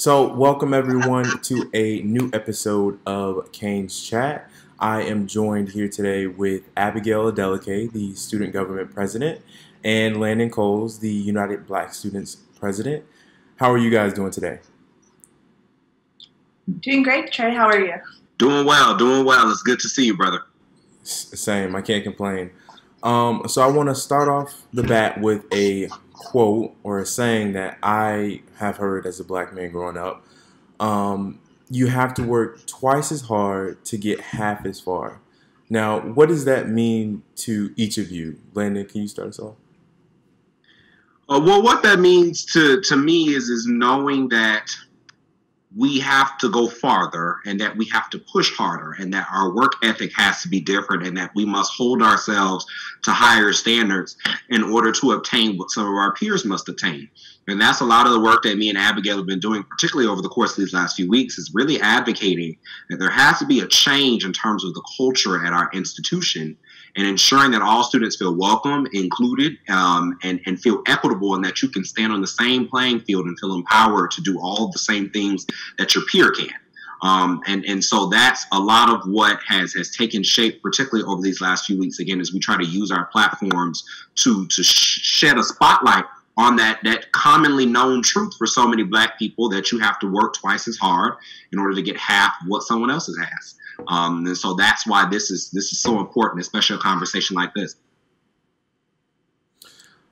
So, welcome everyone to a new episode of Kane's Chat. I am joined here today with Abigail Adeleke, the Student Government President, and Landon Coles, the United Black Students President. How are you guys doing today? Doing great, Trey. How are you? Doing well, doing well. It's good to see you, brother. Same, I can't complain. So, I want to start off the bat with a quote or a saying that I have heard as a black man growing up. You have to work twice as hard to get half as far. Now, what does that mean to each of you? Landon, can you start us off? Well, what that means to me is knowing that we have to go farther and that we have to push harder and that our work ethic has to be different and that we must hold ourselves to higher standards in order to obtain what some of our peers must attain. And that's a lot of the work that me and Abigail have been doing, particularly over the course of these last few weeks, is really advocating that there has to be a change in terms of the culture at our institution and ensuring that all students feel welcome, included, and feel equitable, and that you can stand on the same playing field and feel empowered to do all of the same things that your peer can. And so that's a lot of what has taken shape, particularly over these last few weeks, again, as we try to use our platforms to shed a spotlight on that commonly known truth for so many black people, that you have to work twice as hard in order to get half what someone else has. And so that's why this is so important, especially a conversation like this.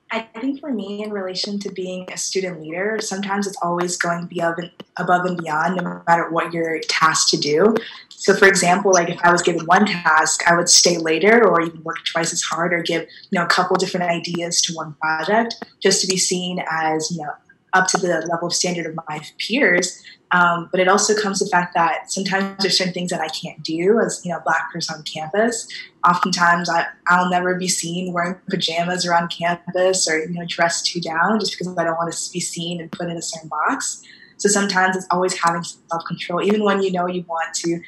I think for me, in relation to being a student leader, sometimes it's always going to be above and beyond, no matter what you're tasked to do. So, for example, like if I was given one task, I would stay later or even work twice as hard or give, a couple different ideas to one project just to be seen as, up to the level of standard of my peers. But it also comes to the fact that sometimes there's certain things that I can't do as, a black person on campus. Oftentimes I'll never be seen wearing pajamas around campus or, dressed too down just because I don't want to be seen and put in a certain box. So sometimes it's always having self-control, even when you want to,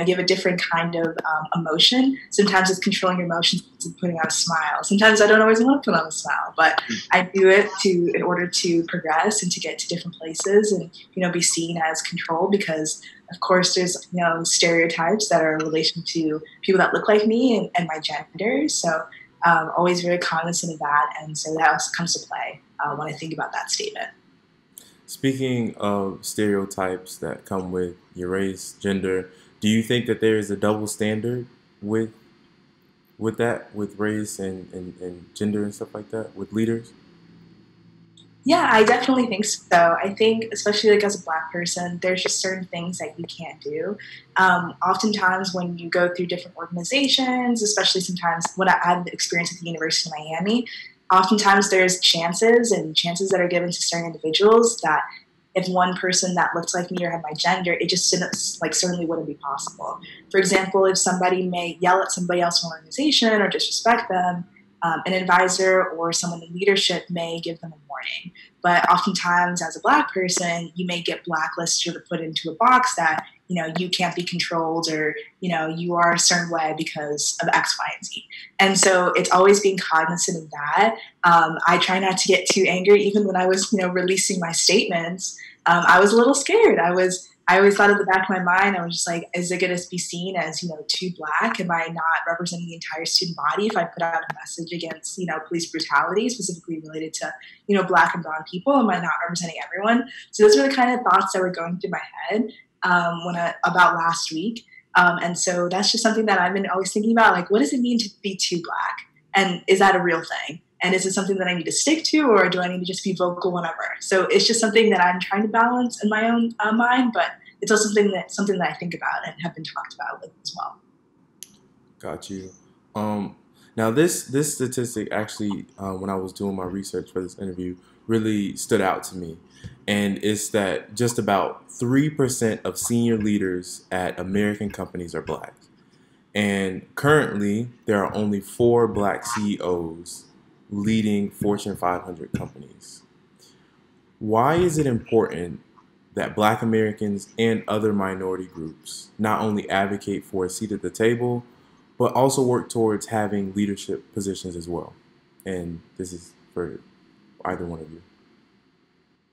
give a different kind of emotion. Sometimes it's controlling your emotions and putting on a smile. Sometimes I don't always want to put on a smile, but I do it in order to progress and to get to different places and, be seen as controlled because, of course, there's, stereotypes that are in relation to people that look like me and my gender. So always very cognizant of that. And so that also comes to play when I think about that statement. Speaking of stereotypes that come with your race, gender, do you think that there is a double standard with that, with race and gender and stuff like that, with leaders? Yeah, I definitely think so. I think, especially like as a black person, there's just certain things that you can't do. Oftentimes when you go through different organizations, especially sometimes what I've experienced at the University of Miami, oftentimes there's chances that are given to certain individuals that if one person that looks like me or had my gender, it just certainly wouldn't be possible. For example, if somebody may yell at somebody else in an organization or disrespect them, an advisor or someone in leadership may give them a warning. But oftentimes, as a black person, you may get blacklisted or put into a box that, you can't be controlled or, you are a certain way because of X, Y, and Z. And so it's always being cognizant of that. I try not to get too angry. Even when I was, releasing my statements, I was a little scared. I always thought at the back of my mind, I was just like, is it going to be seen as, too black? Am I not representing the entire student body if I put out a message against, police brutality, specifically related to, black and brown people? Am I not representing everyone? So those are the kind of thoughts that were going through my head about last week. And so that's just something that I've been always thinking about, like, what does it mean to be too black? And is that a real thing? And is it something that I need to stick to, or do I need to just be vocal whenever? So it's just something that I'm trying to balance in my own mind, but it's also something that I think about and have been talked about with as well. Got you. Now this statistic actually, when I was doing my research for this interview, really stood out to me, and it's that just about 3% of senior leaders at American companies are black, and currently there are only 4 black CEOs leading Fortune 500 companies. Why is it important that black Americans and other minority groups not only advocate for a seat at the table, but also work towards having leadership positions as well? And this is for either one of you.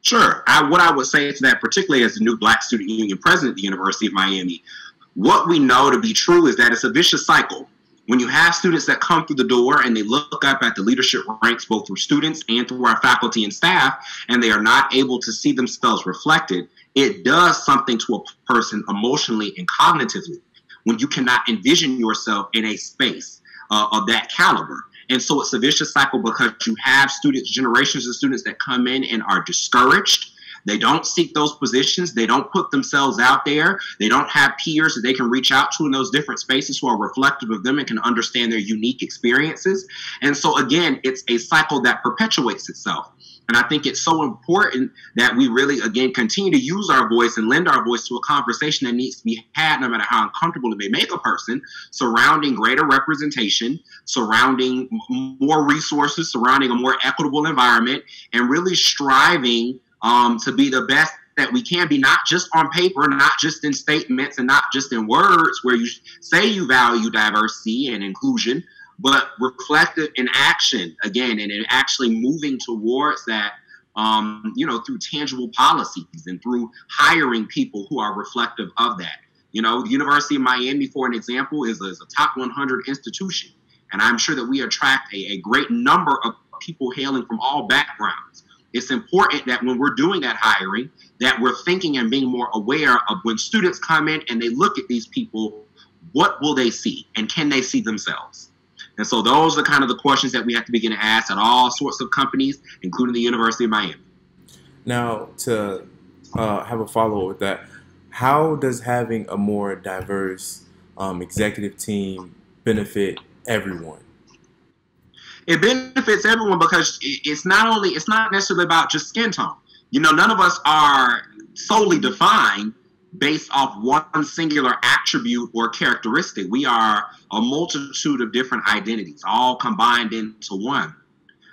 Sure. What I would say to that, particularly as the new Black Student Union president of the University of Miami, what we know to be true is that it's a vicious cycle. When you have students that come through the door and they look up at the leadership ranks, both through students and through our faculty and staff, and they are not able to see themselves reflected, it does something to a person emotionally and cognitively when you cannot envision yourself in a space of that caliber. And so it's a vicious cycle because you have students, generations of students that come in and are discouraged. They don't seek those positions. They don't put themselves out there. They don't have peers that they can reach out to in those different spaces who are reflective of them and can understand their unique experiences. And so, again, it's a cycle that perpetuates itself. And I think it's so important that we really, again, continue to use our voice and lend our voice to a conversation that needs to be had, no matter how uncomfortable it may make a person, surrounding greater representation, surrounding more resources, surrounding a more equitable environment, and really striving to be the best that we can be, not just on paper, not just in statements, and not just in words where you say you value diversity and inclusion, but reflective in action, again, and in actually moving towards that, through tangible policies and through hiring people who are reflective of that. The University of Miami, for an example, is a top 100 institution, and I'm sure that we attract a great number of people hailing from all backgrounds. It's important that when we're doing that hiring, that we're thinking and being more aware of when students come in and they look at these people, what will they see, and can they see themselves? And so those are kind of the questions that we have to begin to ask at all sorts of companies, including the University of Miami. Now, to have a follow-up with that, how does having a more diverse executive team benefit everyone? It benefits everyone because it's not necessarily about just skin tone. None of us are solely defined based off one singular attribute or characteristic. We are a multitude of different identities, all combined into one.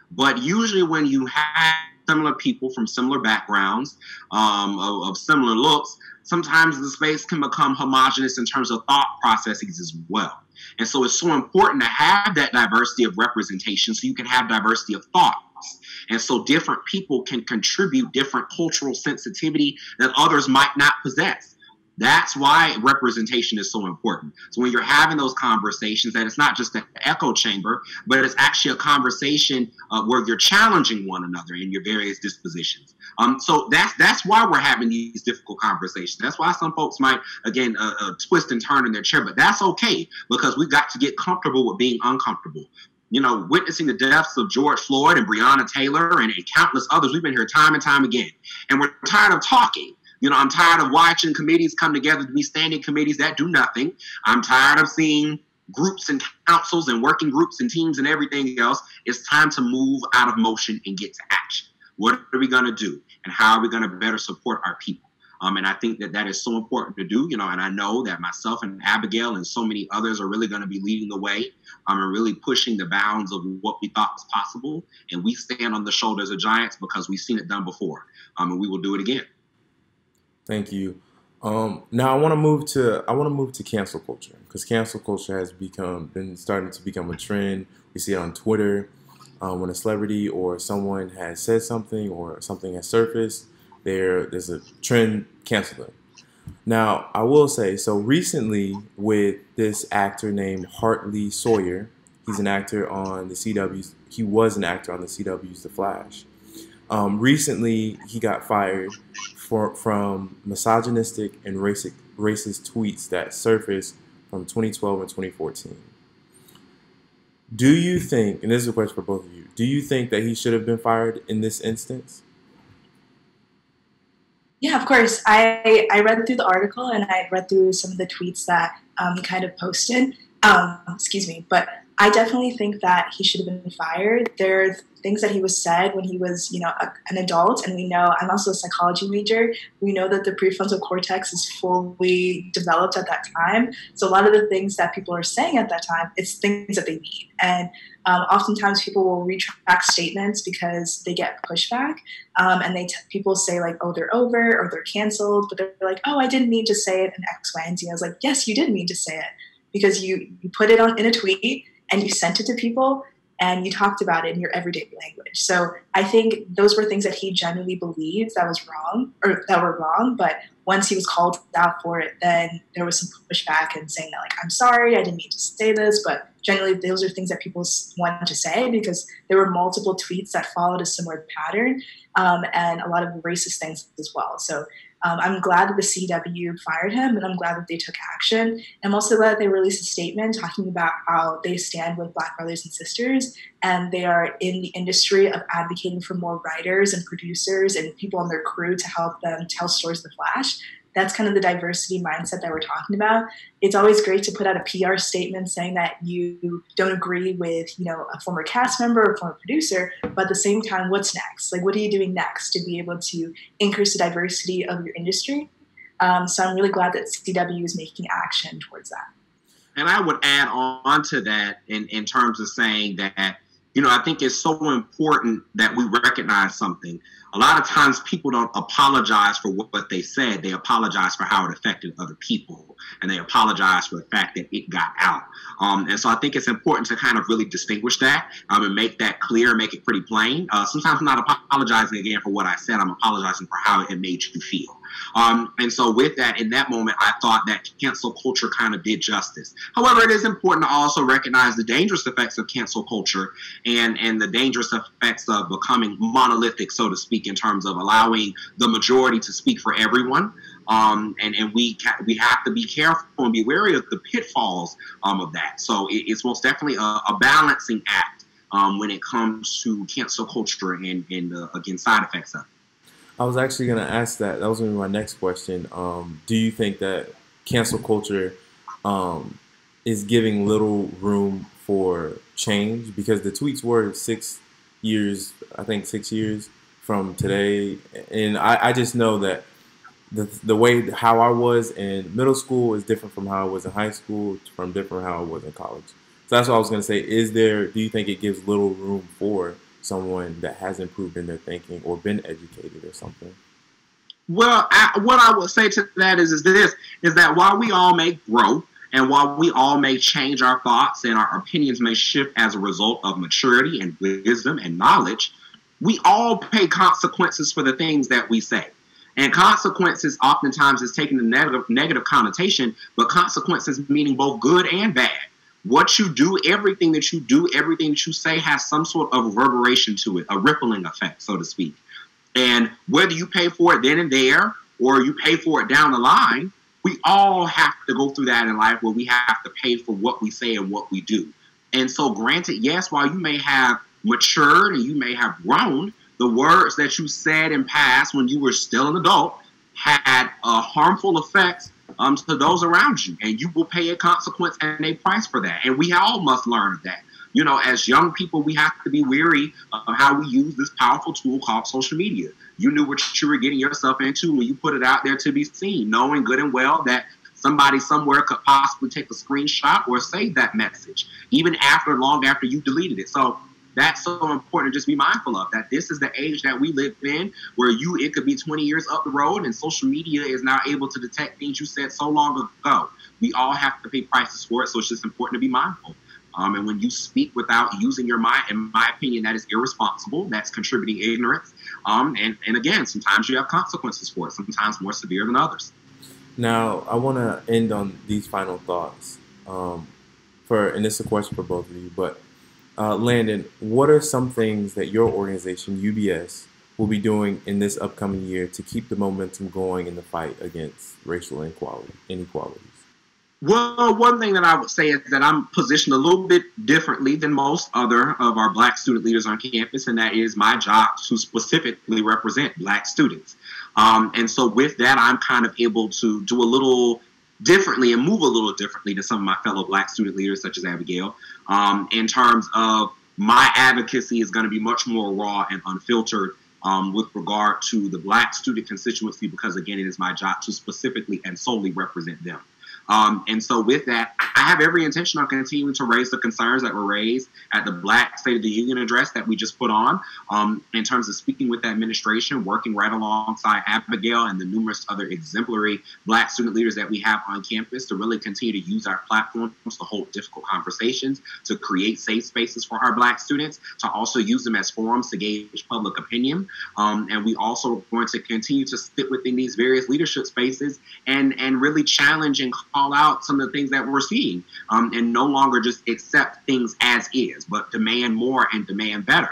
But usually when you have similar people from similar backgrounds, of similar looks, sometimes the space can become homogenous in terms of thought processes as well. And so it's so important to have that diversity of representation so you can have diversity of thoughts. And so different people can contribute different cultural sensitivity that others might not possess. That's why representation is so important. So when you're having those conversations, that it's not just an echo chamber, but it's actually a conversation where you're challenging one another in your various dispositions. So that's why we're having these difficult conversations. That's why some folks might, again, twist and turn in their chair, but that's okay because we've got to get comfortable with being uncomfortable. Witnessing the deaths of George Floyd and Breonna Taylor and countless others, we've been here time and time again, and we're tired of talking. I'm tired of watching committees come together to be standing committees that do nothing. I'm tired of seeing groups and councils and working groups and teams and everything else. It's time to move out of motion and get to action. What are we going to do? And how are we going to better support our people? And I think that is so important to do, and I know that myself and Abigail and so many others are really going to be leading the way and really pushing the bounds of what we thought was possible. And we stand on the shoulders of giants because we've seen it done before, and we will do it again. Thank you. Now I want to move to cancel culture, because cancel culture has been starting to become a trend. We see it on Twitter. When a celebrity or someone has said something or something has surfaced, there's a trend, cancel them. Now, I will say, so recently with this actor named Hartley Sawyer, he's an actor on the CW's, he was an actor on the CW's The Flash. Recently, he got fired from misogynistic and racist tweets that surfaced from 2012 and 2014. Do you think, and this is a question for both of you, do you think that he should have been fired in this instance? Yeah, of course. I read through the article and I read through some of the tweets that he kind of posted. But I definitely think that he should have been fired. There are things that he was said when he was, an adult, and we know, I'm also a psychology major, we know that the prefrontal cortex is fully developed at that time. So a lot of the things that people are saying at that time, it's things that they mean. And oftentimes people will retract statements because they get pushback, and people say like, oh, they're over or they're canceled, but they're like, oh, I didn't mean to say it in X, Y, and Z. I was like, yes, you did mean to say it, because you put it in a tweet and you sent it to people, and you talked about it in your everyday language. So I think those were things that he genuinely believed that was wrong, or that were wrong. But once he was called out for it, then there was some pushback and saying that, like, I'm sorry, I didn't mean to say this. But generally, those are things that people wanted to say because there were multiple tweets that followed a similar pattern, and a lot of racist things as well. So I'm glad that the CW fired him, and I'm glad that they took action. I'm also glad that they released a statement talking about how they stand with Black brothers and sisters, and they are in the industry of advocating for more writers and producers and people on their crew to help them tell stories in the Flash. That's kind of the diversity mindset that we're talking about. It's always great to put out a PR statement saying that you don't agree with, a former cast member or former producer, but at the same time, what's next? Like, what are you doing next to be able to increase the diversity of your industry? So I'm really glad that CW is making action towards that. And I would add on to that in terms of saying that, I think it's so important that we recognize something. A lot of times people don't apologize for what they said. They apologize for how it affected other people. And they apologize for the fact that it got out. And so I think it's important to kind of really distinguish that and make that clear, make it pretty plain. Sometimes I'm not apologizing again for what I said. I'm apologizing for how it made you feel. And so with that, in that moment, I thought that cancel culture kind of did justice. However, it is important to also recognize the dangerous effects of cancel culture and the dangerous effects of becoming monolithic, so to speak, in terms of allowing the majority to speak for everyone. And we have to be careful and be wary of the pitfalls of that. So it's most definitely a balancing act when it comes to cancel culture and again, side effects of it. I was actually going to ask that. That was going to be my next question. Do you think that cancel culture is giving little room for change? Because the tweets were 6 years, I think 6 years from today. And I just know that the way how I was in middle school is different from how I was in high school, from different how I was in college. So that's what I was going to say. Do you think it gives little room for someone that has improved in their thinking or been educated or something? Well, what I would say to that is that while we all may grow and while we all may change our thoughts and our opinions may shift as a result of maturity and wisdom and knowledge, we all pay consequences for the things that we say. And consequences oftentimes is taken a negative connotation, but consequences meaning both good and bad. What you do, everything that you say has some sort of reverberation to it, a rippling effect, so to speak. And whether you pay for it then and there or you pay for it down the line, we all have to go through that in life where we have to pay for what we say and what we do. And so granted, yes, while you may have matured and you may have grown, the words that you said in past when you were still an adult had harmful effects to those around you, and you will pay a consequence and a price for that. And we all must learn that. As young people, we have to be wary of how we use this powerful tool called social media. You knew what you were getting yourself into when you put it out there to be seen, knowing good and well that somebody somewhere could possibly take a screenshot or save that message, even long after you deleted it. So that's so important to just be mindful of, that this is the age that we live in where it could be 20 years up the road and social media is now able to detect things you said so long ago. We all have to pay prices for it, so it's just important to be mindful. And when you speak without using your mind, in my opinion, that is irresponsible. That's contributing ignorance. And again, sometimes you have consequences for it, sometimes more severe than others. Now, I want to end on these final thoughts. And this is a question for both of you, but Landon, what are some things that your organization, UBS, will be doing in this upcoming year to keep the momentum going in the fight against racial inequalities? Well, one thing that I would say is that I'm positioned a little bit differently than most other of our Black student leaders on campus, and that is my job to specifically represent Black students. And so with that, I'm kind of able to do a little differently and move a little differently to some of my fellow Black student leaders, such as Abigail, in terms of my advocacy is going to be much more raw and unfiltered with regard to the Black student constituency, because, again, it is my job to specifically and solely represent them. And so with that, I have every intention on continuing to raise the concerns that were raised at the Black State of the Union address that we just put on, in terms of speaking with the administration, working right alongside Abigail and the numerous other exemplary Black student leaders that we have on campus to really continue to use our platforms to hold difficult conversations, to create safe spaces for our Black students, to also use them as forums to gauge public opinion. And we also are going to continue to sit within these various leadership spaces and really challenge and call out some of the things that we're seeing, and no longer just accept things as is, but demand more and demand better.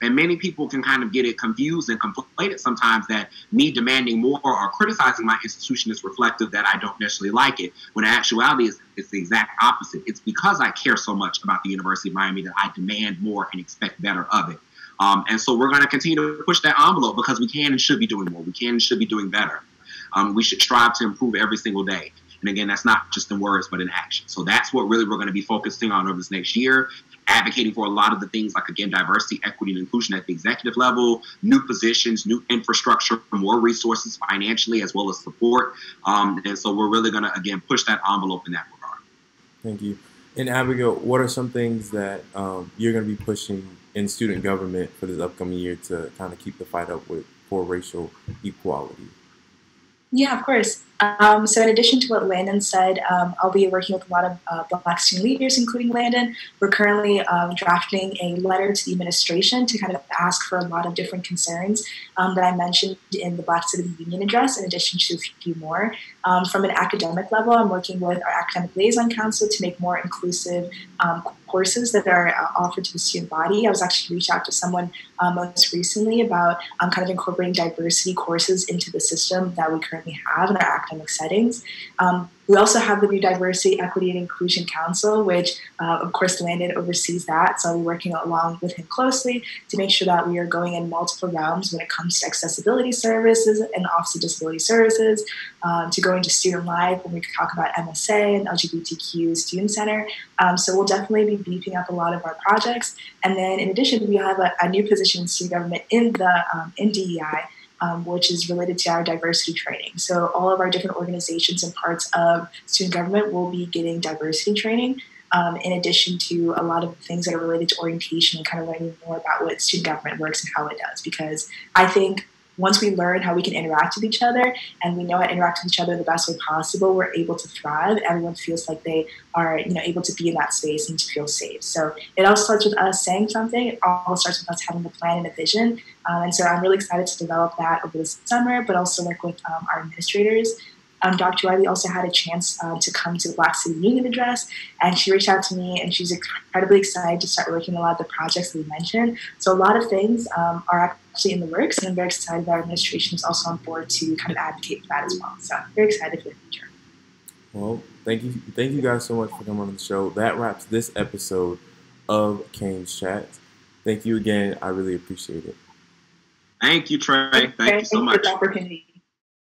And many people can kind of get it confused and conflated sometimes that me demanding more or criticizing my institution is reflective that I don't necessarily like it, when in actuality it's the exact opposite. It's because I care so much about the University of Miami that I demand more and expect better of it. And so we're going to continue to push that envelope because we can and should be doing more. We can and should be doing better. We should strive to improve every single day. And again, that's not just in words, but in action. So that's what really we're going to be focusing on over this next year, advocating for a lot of the things like, again, diversity, equity, and inclusion at the executive level, new positions, new infrastructure, more resources financially, as well as support. And so we're really going to, again, push that envelope in that regard. Thank you. And Abigail, what are some things that you're going to be pushing in student government for this upcoming year to kind of keep the fight up for racial equality? Yeah, of course. So in addition to what Landon said, I'll be working with a lot of Black student leaders, including Landon. We're currently drafting a letter to the administration to kind of ask for a lot of different concerns that I mentioned in the Black State of the Union address, in addition to a few more. From an academic level, I'm working with our Academic Liaison Council to make more inclusive courses that are offered to the student body. I was actually reached out to someone most recently about kind of incorporating diversity courses into the system that we currently have in our academic settings. We also have the new Diversity, Equity, and Inclusion Council, which, of course, Landon oversees that. So I'll be working along with him closely to make sure that we are going in multiple realms when it comes to accessibility services and Office of Disability Services, to go into student life when we talk about MSA and LGBTQ Student Center. So we'll definitely be beefing up a lot of our projects. And then in addition, we have a new position in student government in DEI, which is related to our diversity training. So all of our different organizations and parts of student government will be getting diversity training, in addition to a lot of things that are related to orientation and kind of learning more about what student government works and how it does. Because I think once we learn how we can interact with each other and we know how to interact with each other the best way possible, we're able to thrive. Everyone feels like they are, able to be in that space and to feel safe. So it all starts with us saying something. It all starts with us having a plan and a vision. And so I'm really excited to develop that over this summer, but also work with our administrators. Dr. Riley also had a chance to come to the Black City Union address, and she reached out to me, and she's incredibly excited to start working on a lot of the projects that we mentioned. So a lot of things are actually in the works, and I'm very excited that our administration is also on board to kind of advocate for that as well. So I'm very excited for the future. Well, thank you guys so much for coming on the show. That wraps this episode of Kane's Chat. Thank you again. I really appreciate it. Thank you, Trey. Thank you so much. Thank you for the opportunity.